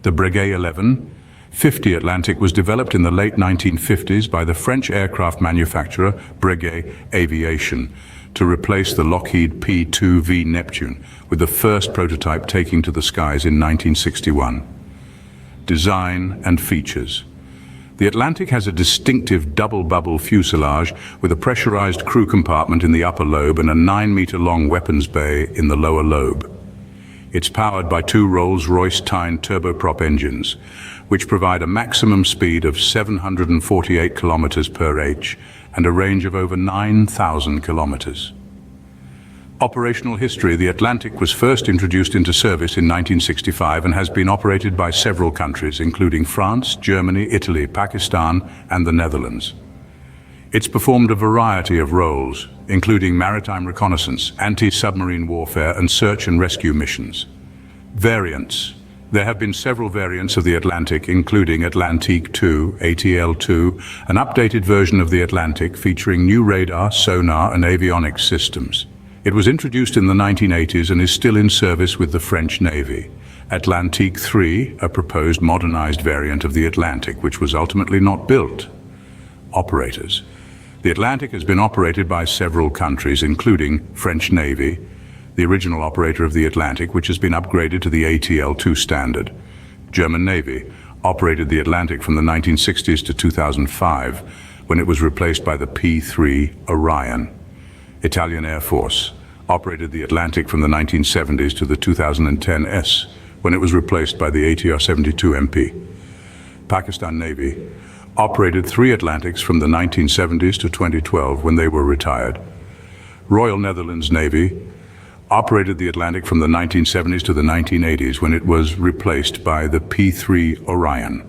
The Breguet 1150 Atlantic was developed in the late 1950s by the French aircraft manufacturer Breguet Aviation to replace the Lockheed P2V Neptune, with the first prototype taking to the skies in 1961. Design and features. The Atlantic has a distinctive double-bubble fuselage with a pressurized crew compartment in the upper lobe and a 9-meter-long weapons bay in the lower lobe. It's powered by two Rolls-Royce Tyne turboprop engines, which provide a maximum speed of 748 kilometers per h and a range of over 9,000 kilometers. Operational history. The Atlantic was first introduced into service in 1965 and has been operated by several countries, including France, Germany, Italy, Pakistan, and the Netherlands. It's performed a variety of roles, including maritime reconnaissance, anti-submarine warfare, and search and rescue missions. Variants. There have been several variants of the Atlantic, including Atlantique 2, ATL2, an updated version of the Atlantic featuring new radar, sonar, and avionics systems. It was introduced in the 1980s and is still in service with the French Navy. Atlantique 3, a proposed modernized variant of the Atlantic, which was ultimately not built. Operators. The Atlantic has been operated by several countries, including French Navy, the original operator of the Atlantic, which has been upgraded to the ATL2 standard. German Navy operated the Atlantic from the 1960s to 2005, when it was replaced by the P3 Orion. Italian Air Force operated the Atlantic from the 1970s to the 2010s, when it was replaced by the ATR-72 MP. Pakistan Navy operated three Atlantics from the 1970s to 2012, when they were retired. Royal Netherlands Navy operated the Atlantic from the 1970s to the 1980s, when it was replaced by the P3 Orion.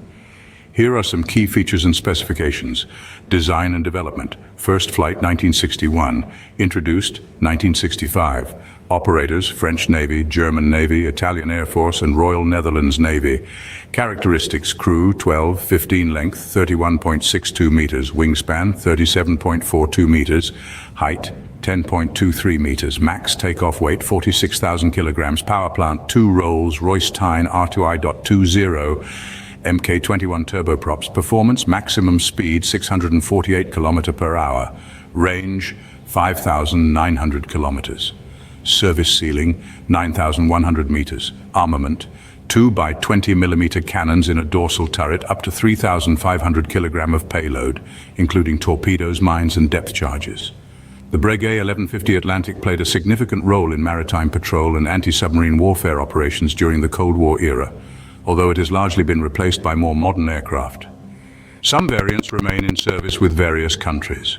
Here are some key features and specifications. Design and development. First flight 1961. Introduced 1965. Operators French Navy, German Navy, Italian Air Force, and Royal Netherlands Navy. Characteristics: crew 12, 15 length, 31.62 meters, wingspan 37.42 meters, height 10.23 meters, max takeoff weight 46,000 kilograms, power plant 2 Rolls-Royce Tyne R2I.20, Mk21 turboprops, performance maximum speed 648 km per hour, range 5,900 kilometers, service ceiling 9,100 meters, armament 2 by 20 mm cannons in a dorsal turret, up to 3,500 kg of payload, including torpedoes, mines, and depth charges. The Breguet 1150 Atlantic played a significant role in maritime patrol and anti-submarine warfare operations during the Cold War era, although it has largely been replaced by more modern aircraft. Some variants remain in service with various countries.